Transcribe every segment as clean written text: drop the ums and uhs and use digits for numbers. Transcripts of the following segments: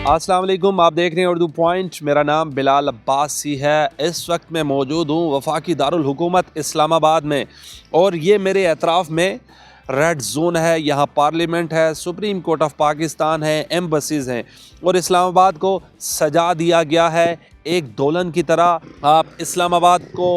अस्सलाम वालेकुम, आप देख रहे हैं उर्दू पॉइंट। मेरा नाम बिलाल अब्बासी है। इस वक्त मैं मौजूद हूँ वफाकी दारुल हुकूमत इस्लामाबाद में, और ये मेरे एतराफ़ में रेड जोन है। यहाँ पार्लियामेंट है, सुप्रीम कोर्ट ऑफ पाकिस्तान है, एम्बसीज़ हैं, और इस्लामाबाद को सजा दिया गया है एक दुल्हन की तरह। आप इस्लामाबाद को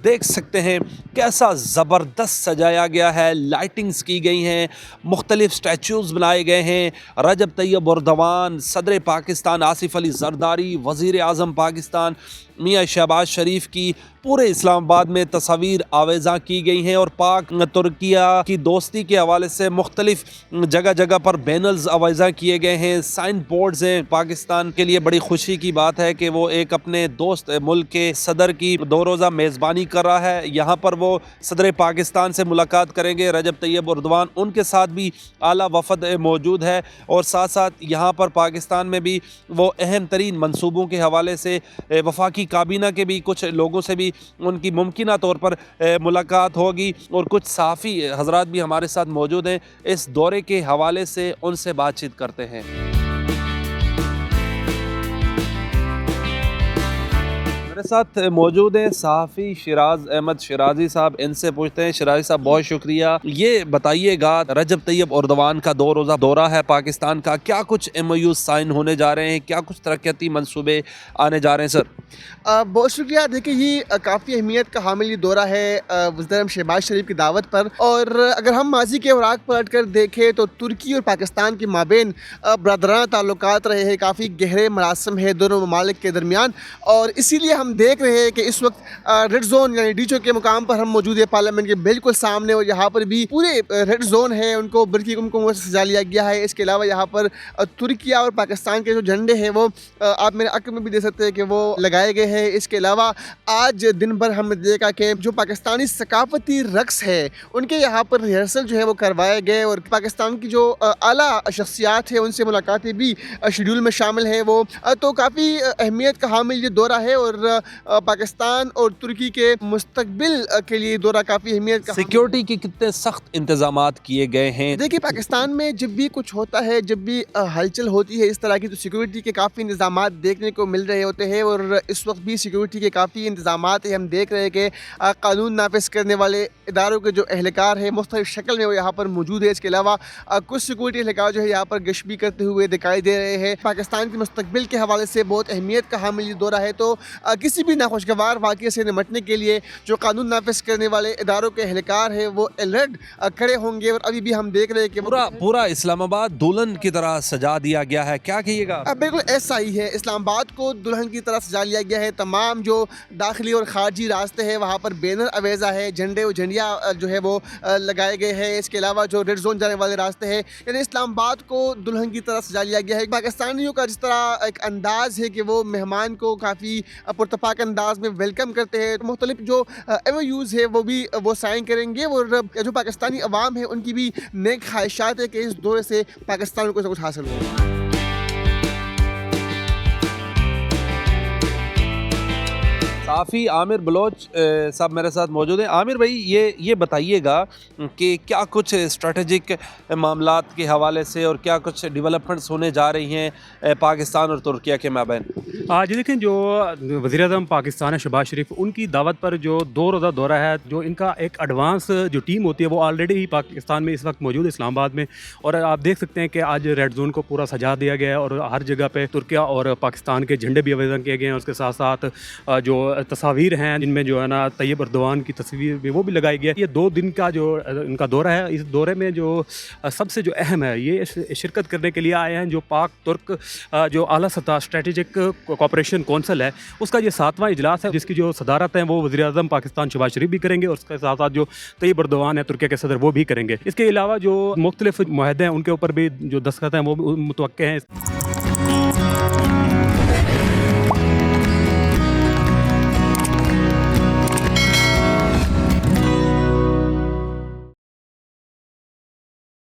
देख सकते हैं कैसा ज़बरदस्त सजाया गया है, लाइटिंग्स की गई हैं, मुख्तलिफ़ स्टैचूज़ बनाए गए हैं। रजब तैयब उर्दवान, सदर पाकिस्तान आसिफ अली ज़रदारी, वज़ीर आज़म पाकिस्तान मियाँ शहबाज शरीफ की पूरे इस्लामाबाद में तस्वीर आवेज़ा की गई हैं, और पाक तुर्किया की दोस्ती के हवाले से मुख्तलिफ़ जगह जगह पर बैनर्स आवेज़ा किए गए हैं, साइन बोर्ड्स हैं। पाकिस्तान के लिए बड़ी खुशी की बात है कि वो एक अपने दोस्त मुल्क के सदर की 2 रोज़ा मेज़बानी कर रहा है। यहाँ पर वो सदर पाकिस्तान से मुलाकात करेंगे, रजब तैयब उर्दवान, उनके साथ भी आला वफद मौजूद है, और साथ साथ यहाँ पर पाकिस्तान में भी वो अहम तरीन मनसूबों के हवाले से वफाकी काबीना के भी कुछ लोगों से भी उनकी मुमकिना तौर पर मुलाकात होगी, और कुछ सहाफ़ी हज़रात भी हमारे साथ मौजूद हैं। इस दौरे के हवाले से उनसे बातचीत करते हैं। मेरे साथ मौजूद हैं सहाफ़ी शिराज अहमद शिराजी साहब, इनसे पूछते हैं। शिराजी साहब, बहुत शुक्रिया। ये बताइएगा, रजब तैयब उर्दवान का 2 रोज़ा दौरा है पाकिस्तान का, क्या कुछ MOU साइन होने जा रहे हैं, क्या कुछ तरक्याती मंसूबे आने जा रहे हैं? सर बहुत शुक्रिया। देखिए, ये काफ़ी अहमियत का हामिल ये दौरा है वज़ीर शहबाज शरीफ की दावत पर, और अगर हम माजी के औराक पलट कर देखें तो तुर्की और पाकिस्तान के माबेन बरदराना ताल्लुकात रहे हैं, काफ़ी गहरे मरासम है दोनों ममालिक के दरमियान, और इसीलिए हम देख रहे हैं कि इस वक्त रेड जोन यानी डीचो के मुकाम पर हम मौजूद है, पार्लियामेंट के बिल्कुल सामने, और यहाँ पर भी पूरे रेड जोन है, उनको बरकी कुमकुम से सजा लिया गया है। इसके अलावा यहाँ पर तुर्किया और पाकिस्तान के जो झंडे हैं वो आप मेरे अक्ल में भी दे सकते हैं कि वो लगाए गए हैं। इसके अलावा आज दिन भर हमने देखा कि जो पाकिस्तानी सकाफती रक्स है उनके यहाँ पर रिहर्सल जो है वो करवाए गए, और पाकिस्तान की जो आला शख्सियात है उनसे मुलाकातें भी शेड्यूल में शामिल है। वो तो काफ़ी अहमियत का हामिल ये दौरा है, और पाकिस्तान और तुर्की के मुस्तकबिल के लिए दौरा काफ़ी अहमियत का। सिक्योरिटी के कितने सख्त इंतजामात किए गए हैं? देखिए, पाकिस्तान में जब भी कुछ होता है, जब भी हलचल होती है इस तरह की, तो सिक्योरिटी के काफ़ी इंतजामात देखने को मिल रहे होते हैं, और इस वक्त भी सिक्योरिटी के काफ़ी इंतजामात हैं। हम देख रहे हैं कि कानून नाफिज करने वाले इदारों के जो एहलकार हैं मुख्तलिफ शक्ल में वो यहाँ पर मौजूद है। इसके अलावा कुछ सिक्योरिटी एहलकार जो है यहाँ पर गश्त भी करते हुए दिखाई दे रहे हैं। पाकिस्तान के मुस्तकबिल के हवाले से बहुत अहमियत का हामिल ये दौरा है, तो किसी भी नाखुशगवार वाक़े से निमटने के लिए जो कानून नाफिज करने वाले इदारों के एहलकार हैं वो अलर्ट खड़े होंगे। और अभी भी हम देख रहे हैं कि पूरा इस्लामाबाद दुल्हन की तरह सजा दिया गया है, क्या कहिएगा? बिल्कुल ऐसा ही है, इस्लामाबाद को दुल्हन की तरह सजा लिया गया है। तमाम जो दाखिली और खारजी रास्ते हैं वहाँ पर बैनर अवेज़ा है, झंडे और झंडियाँ जो है वो लगाए गए हैं। इसके अलावा जो रेड जोन जाने वाले रास्ते हैं, यानी इस्लामाबाद को दुल्हन की तरह सजा लिया गया है। पाकिस्तानियों का जिस तरह एक अंदाज़ है कि वो मेहमान को काफ़ी पुरतपाक अंदाज में वेलकम करते हैं, तो मुख्तलिफ जो MOUs है वो भी वो साइन करेंगे, और जो पाकिस्तानी अवाम है उनकी भी नेक ख्वाहिशात है कि इस दौरे से पाकिस्तान को सब कुछ हासिल हो। सहाफ़ी आमिर बलोच साहब मेरे साथ मौजूद हैं। आमिर भाई, ये बताइएगा कि क्या कुछ स्ट्रेटजिक मामलात के हवाले से और क्या कुछ डेवलपमेंट्स होने जा रही हैं पाकिस्तान और तुर्किया के माबैन? जी देखें, जो वज़ीर आज़म पाकिस्तान है शहबाज शरीफ, उनकी दावत पर जो 2 रोज़ा दौरा है, जो इनका एक एडवांस जो टीम होती है वो ऑलरेडी ही पाकिस्तान में इस वक्त मौजूद है इस्लामाबाद में, और आप देख सकते हैं कि आज रेड जोन को पूरा सजा दिया गया है, और हर जगह पे तुर्किया और पाकिस्तान के झंडे भी आवेदन किए गए हैं। उसके साथ साथ जो तस्वीर हैं जिनमें जो है ना तैयब उर्दवान की तस्वीर भी वो भी लगाई गई है। ये 2 दिन का जो इनका दौरा है, इस दौरे में जो सबसे जो अहम है, ये शिरकत करने के लिए आए हैं जो पाक तुर्क जो आला सतह स्ट्रेटेजिक कोऑपरेशन कौंसिल है, उसका ये 7वां इजलास है, जिसकी जो सदारत है वो वज़ीर आज़म पाकिस्तान शहबाज शरीफ भी करेंगे, और उसके साथ साथ जो तैयब उर्दवान है तुर्किया के सदर वो भी करेंगे। इसके अलावा जो मुख्तलिफ मुआहदे हैं उनके ऊपर भी जो दस्तखत हैं वो मुतवक्के हैं।